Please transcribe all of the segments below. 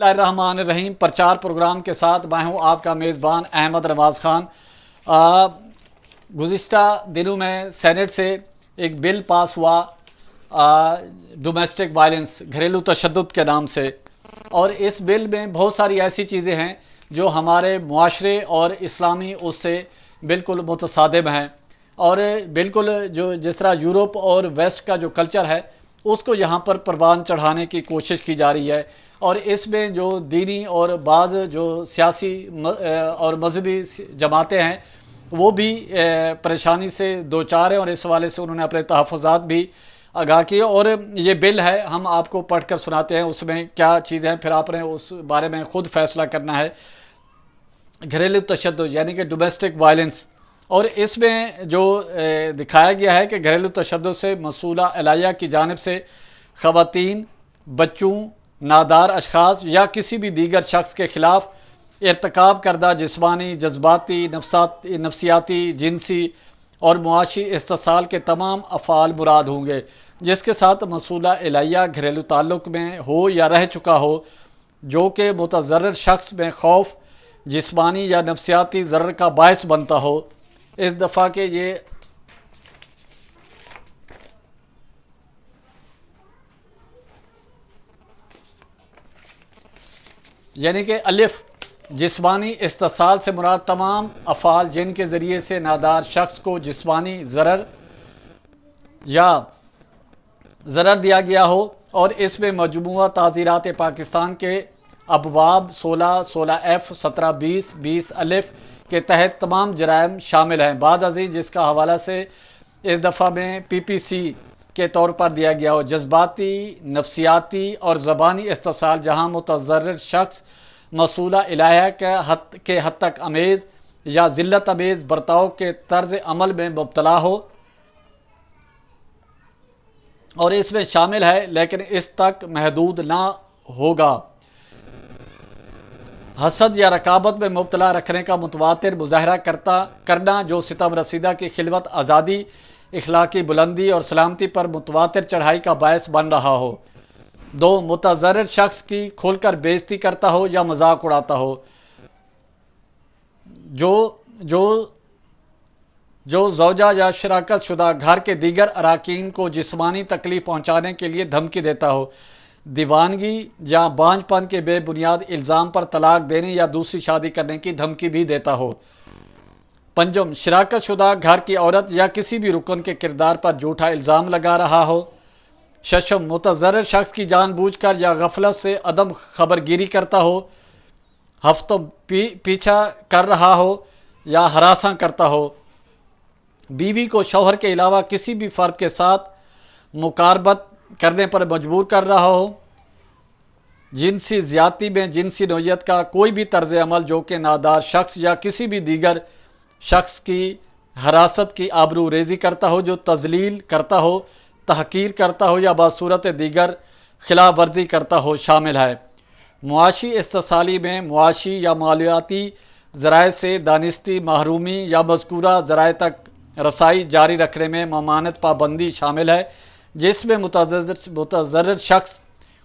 بسم اللہ الرحمن الرحیم پرچار پروگرام کے ساتھ میں ہوں آپ کا میزبان احمد نواز خان۔ گزشتہ دنوں میں سینٹ سے ایک بل پاس ہوا ڈومیسٹک وائلنس، گھریلو تشدد کے نام سے، اور اس بل میں بہت ساری ایسی چیزیں ہیں جو ہمارے معاشرے اور اسلامی اس سے بالکل متصادم ہیں، اور بالکل جس طرح یورپ اور ویسٹ کا جو کلچر ہے اس کو یہاں پر پروان چڑھانے کی کوشش کی جا رہی ہے، اور اس میں جو دینی اور بعض جو سیاسی اور مذہبی جماعتیں ہیں وہ بھی پریشانی سے دوچار ہیں، اور اس حوالے سے انہوں نے اپنے تحفظات بھی آگاہ کیے، اور یہ بل ہے ہم آپ کو پڑھ کر سناتے ہیں اس میں کیا چیزیں ہیں، پھر آپ نے اس بارے میں خود فیصلہ کرنا ہے۔ گھریلو تشدد یعنی کہ ڈومیسٹک وائلنس، اور اس میں جو دکھایا گیا ہے کہ گھریلو تشدد سے مسئولہ اعلیٰ کی جانب سے خواتین، بچوں، نادار اشخاص یا کسی بھی دیگر شخص کے خلاف ارتکاب کردہ جسمانی، جذباتی، نفسیاتی، جنسی اور معاشی استحصال کے تمام افعال مراد ہوں گے جس کے ساتھ مسئولہ اعلیٰ گھریلو تعلق میں ہو یا رہ چکا ہو، جو کہ متضرر شخص میں خوف، جسمانی یا نفسیاتی ضرر کا باعث بنتا ہو۔ اس دفعہ کے یہ یعنی کہ الف، جسمانی استحصال سے مراد تمام افعال جن کے ذریعے سے نادار شخص کو جسمانی ضرر دیا گیا ہو، اور اس میں مجموعہ تعزیرات پاکستان کے ابواب 16(F) 17(20) الف کے تحت تمام جرائم شامل ہیں، بعد ازیں جس کا حوالہ سے اس دفعہ میں PPC کے طور پر دیا گیا ہو۔ جذباتی، نفسیاتی اور زبانی استحصال جہاں متضرر شخص مسئولہ اعلیٰ کے حد تک امیز یا ذلت امیز برتاؤ کے طرز عمل میں مبتلا ہو، اور اس میں شامل ہے لیکن اس تک محدود نہ ہوگا، حسد یا رقابت میں مبتلا رکھنے کا متواتر مظاہرہ کرنا جو ستم رسیدہ کی خلوت، آزادی، اخلاقی بلندی اور سلامتی پر متواتر چڑھائی کا باعث بن رہا ہو۔ 2 متضرر شخص کی کھل کر بےعزتی کرتا ہو یا مذاق اڑاتا ہو، جو زوجہ یا شراکت شدہ گھر کے دیگر اراکین کو جسمانی تکلیف پہنچانے کے لیے دھمکی دیتا ہو، دیوانگی یا بانجھ پن کے بے بنیاد الزام پر طلاق دینے یا دوسری شادی کرنے کی دھمکی بھی دیتا ہو۔ 5 شراکت شدہ گھر کی عورت یا کسی بھی رکن کے کردار پر جھوٹا الزام لگا رہا ہو۔ 6 متضرر شخص کی جان بوجھ کر یا غفلت سے عدم خبرگیری کرتا ہو، ہفتوں پیچھا کر رہا ہو یا ہراساں کرتا ہو، بیوی کو شوہر کے علاوہ کسی بھی فرد کے ساتھ مقاربت کرنے پر مجبور کر رہا ہو، جنسی زیادتی میں جنسی نوعیت کا کوئی بھی طرز عمل جو کہ نادار شخص یا کسی بھی دیگر شخص کی حراست کی آبرو ریزی کرتا ہو، جو تذلیل کرتا ہو، تحقیر کرتا ہو یا بصورت دیگر خلاف ورزی کرتا ہو شامل ہے۔ معاشی استحصالی میں معاشی یا مالیاتی ذرائع سے دانستی محرومی یا مذکورہ ذرائع تک رسائی جاری رکھنے میں ممانعت پابندی شامل ہے، جس میں متضرر شخص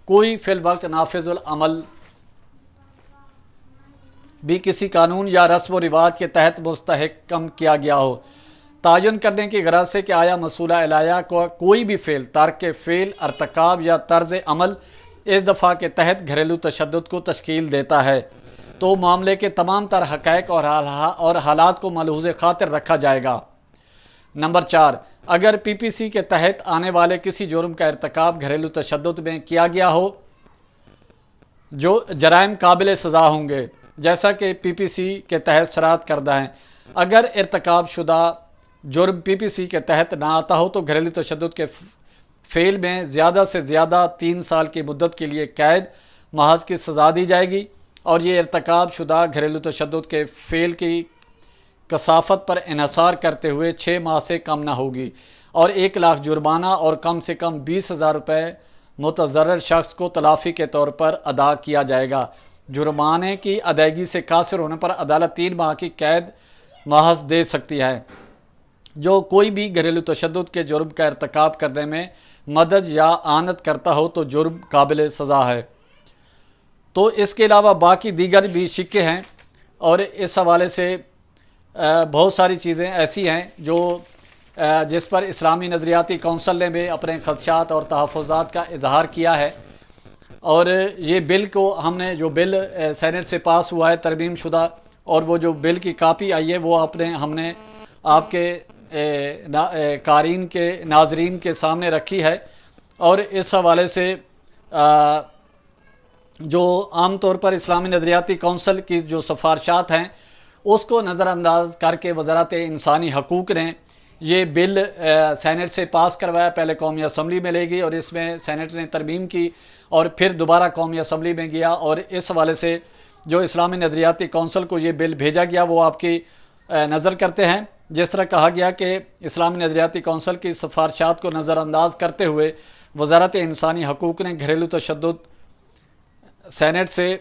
کوئی فی الوقت نافذ العمل بھی کسی قانون یا رسم و رواج کے تحت مستحکم کیا گیا ہو۔ تعین کرنے کی غرض سے کہ آیا مسئولہ اعلیٰ کو کوئی بھی فعل، ترک فعل، ارتکاب یا طرز عمل اس دفعہ کے تحت گھریلو تشدد کو تشکیل دیتا ہے، تو معاملے کے تمام تر حقائق اور حالات کو ملحوظ خاطر رکھا جائے گا۔ نمبر 4، اگر PPC کے تحت آنے والے کسی جرم کا ارتکاب گھریلو تشدد میں کیا گیا ہو، جو جرائم قابل سزا ہوں گے جیسا کہ PPC کے تحت شرائط کردہ ہیں۔ اگر ارتکاب شدہ جرم PPC کے تحت نہ آتا ہو تو گھریلو تشدد کے فعل میں زیادہ سے زیادہ 3 سال کی مدت کے لیے قید محض کی سزا دی جائے گی، اور یہ ارتکاب شدہ گھریلو تشدد کے فعل کی کثافت پر انحصار کرتے ہوئے 6 ماہ سے کم نہ ہوگی، اور 1 لاکھ جرمانہ اور کم سے کم 20,000 روپے متضرر شخص کو تلافی کے طور پر ادا کیا جائے گا۔ جرمانے کی ادائیگی سے قاصر ہونے پر عدالت 3 ماہ کی قید محض دے سکتی ہے۔ جو کوئی بھی گھریلو تشدد کے جرم کا ارتکاب کرنے میں مدد یا اعانت کرتا ہو تو جرم قابل سزا ہے۔ تو اس کے علاوہ باقی دیگر بھی شکے ہیں، اور اس حوالے سے بہت ساری چیزیں ایسی ہیں جو جس پر اسلامی نظریاتی کونسل نے بھی اپنے خدشات اور تحفظات کا اظہار کیا ہے۔ اور یہ بل کو ہم نے جو بل سینٹ سے پاس ہوا ہے ترمیم شدہ، اور وہ جو بل کی کاپی آئی ہے وہ ہم نے آپ کے قارئین کے ناظرین کے سامنے رکھی ہے۔ اور اس حوالے سے جو عام طور پر اسلامی نظریاتی کونسل کی جو سفارشات ہیں اس کو نظر انداز کر کے وزارت انسانی حقوق نے یہ بل سینٹ سے پاس کروایا۔ پہلے قومی اسمبلی میں لے گئی اور اس میں سینٹ نے ترمیم کی، اور پھر دوبارہ قومی اسمبلی میں گیا، اور اس حوالے سے جو اسلامی نظریاتی کونسل کو یہ بل بھیجا گیا وہ آپ کی نظر کرتے ہیں۔ جس طرح کہا گیا کہ اسلامی نظریاتی کونسل کی سفارشات کو نظر انداز کرتے ہوئے وزارت انسانی حقوق نے گھریلو تشدد سینٹ سے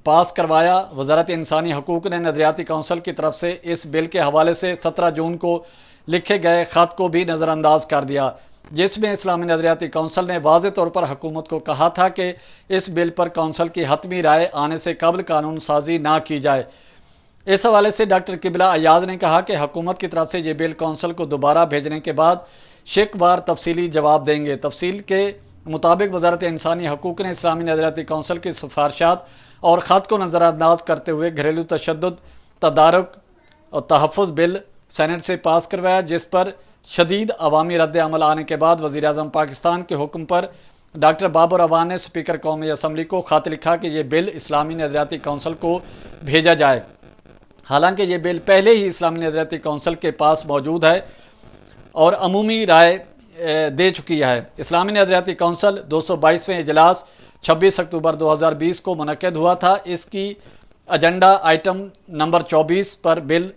پاس کروایا۔ وزارت انسانی حقوق نے نظریاتی کونسل کی طرف سے اس بل کے حوالے سے 17 جون کو لکھے گئے خط کو بھی نظر انداز کر دیا، جس میں اسلامی نظریاتی کونسل نے واضح طور پر حکومت کو کہا تھا کہ اس بل پر کونسل کی حتمی رائے آنے سے قبل قانون سازی نہ کی جائے۔ اس حوالے سے ڈاکٹر قبلہ ایاز نے کہا کہ حکومت کی طرف سے یہ بل کونسل کو دوبارہ بھیجنے کے بعد شک وار تفصیلی جواب دیں گے۔ تفصیل کے مطابق وزارت انسانی حقوق نے اسلامی نظریاتی کونسل کی سفارشات اور خط کو نظر انداز کرتے ہوئے گھریلو تشدد تدارک اور تحفظ بل سینٹ سے پاس کروایا، جس پر شدید عوامی رد عمل آنے کے بعد وزیر اعظم پاکستان کے حکم پر ڈاکٹر بابر اعوان نے اسپیکر قومی اسمبلی کو خط لکھا کہ یہ بل اسلامی نظریاتی کونسل کو بھیجا جائے۔ حالانکہ یہ بل پہلے ہی اسلامی نظریاتی کونسل کے پاس موجود ہے اور عمومی رائے دے چکی ہے۔ اسلامی نظریاتی کونسل 222ویں اجلاس 26 اکتوبر 2020 کو منعقد ہوا تھا۔ اس کی ایجنڈا آئٹم نمبر 24 پر بل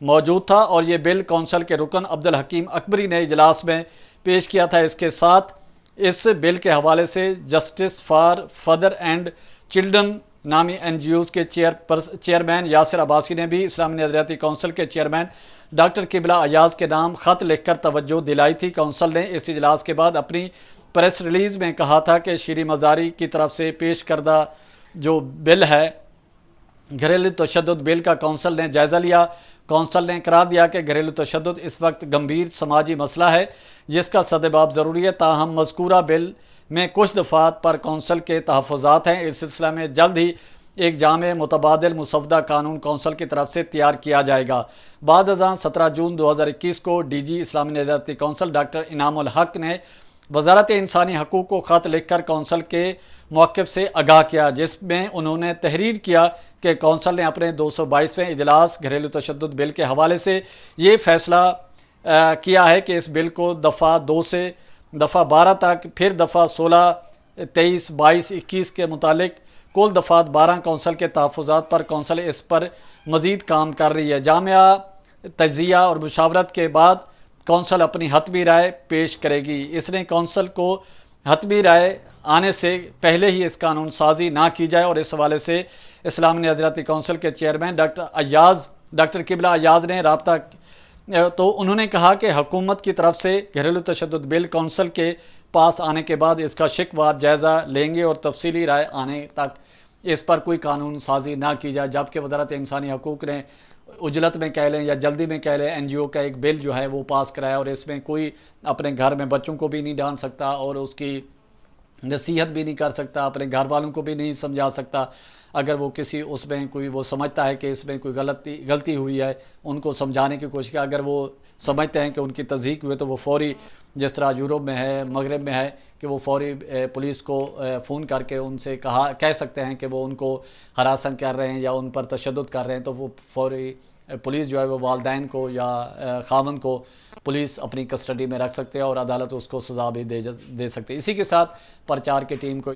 موجود تھا، اور یہ بل کونسل کے رکن عبدالحکیم اکبری نے اجلاس میں پیش کیا تھا۔ اس کے ساتھ اس بل کے حوالے سے justice for father and children نامی NGOs کے چیئرمین یاسر عباسی نے بھی اسلامی نظریاتی کونسل کے چیئرمین ڈاکٹر قبلہ ایاز کے نام خط لکھ کر توجہ دلائی تھی۔ کونسل نے اس اجلاس کے بعد اپنی پریس ریلیز میں کہا تھا کہ شیریں مزاری کی طرف سے پیش کردہ جو بل ہے گھریلو تشدد بل کا کونسل نے جائزہ لیا۔ کونسل نے قرار دیا کہ گھریلو تشدد اس وقت گمبھیر سماجی مسئلہ ہے جس کا سدباب ضروری ہے، تاہم مذکورہ بل میں کچھ دفعات پر کونسل کے تحفظات ہیں۔ اس سلسلہ میں جلد ہی ایک جامع متبادل مسودہ قانون کونسل کی طرف سے تیار کیا جائے گا۔ بعد ازاں 17 جون 2021 کو DG اسلامی نظریاتی کونسل ڈاکٹر انعام الحق نے وزارت انسانی حقوق کو خط لکھ کر کونسل کے موقف سے آگاہ کیا، جس میں انہوں نے تحریر کیا کہ کونسل نے اپنے 222ویں اجلاس گھریلو تشدد بل کے حوالے سے یہ فیصلہ کیا ہے کہ اس بل کو دفعہ 2 سے دفعہ 12 تک، پھر دفعہ 16، 23، 22، 21 کے متعلق کل دفعات 12 کونسل کے تحفظات پر کونسل اس پر مزید کام کر رہی ہے۔ جامعہ تجزیہ اور مشاورت کے بعد کونسل اپنی حتمی رائے پیش کرے گی۔ اس نے کونسل کو حتمی رائے آنے سے پہلے ہی اس قانون سازی نہ کی جائے، اور اس حوالے سے اسلامی نظریاتی کونسل کے چیئرمین ڈاکٹر قبلہ ایاز نے رابطہ تو انہوں نے کہا کہ حکومت کی طرف سے گھریلو تشدد بل کونسل کے پاس آنے کے بعد اس کا شک وار جائزہ لیں گے اور تفصیلی رائے آنے تک اس پر کوئی قانون سازی نہ کی جائے، جبکہ وزارت انسانی حقوق نے عجلت میں کہہ لیں یا جلدی میں کہہ لیں NGO کا ایک بل جو ہے وہ پاس کرایا، اور اس میں کوئی اپنے گھر میں بچوں کو بھی نہیں ڈال سکتا اور اس کی نصیحت بھی نہیں کر سکتا، اپنے گھر والوں کو بھی نہیں سمجھا سکتا۔ اگر وہ کسی اس میں کوئی وہ سمجھتا ہے کہ اس میں کوئی غلطی ہوئی ہے، ان کو سمجھانے کی کوشش کی، اگر وہ سمجھتے ہیں کہ ان کی تصدیق ہوئی تو وہ فوری، جس طرح یورپ میں ہے، مغرب میں ہے، کہ وہ فوری پولیس کو فون کر کے ان سے کہہ سکتے ہیں کہ وہ ان کو ہراساں کر رہے ہیں یا ان پر تشدد کر رہے ہیں، تو وہ فوری پولیس جو ہے وہ والدین کو یا خاوند کو پولیس اپنی کسٹڈی میں رکھ سکتے ہیں اور عدالت اس کو سزا بھی دے سکتے ہیں۔ اسی کے ساتھ پرچار کی ٹیم کو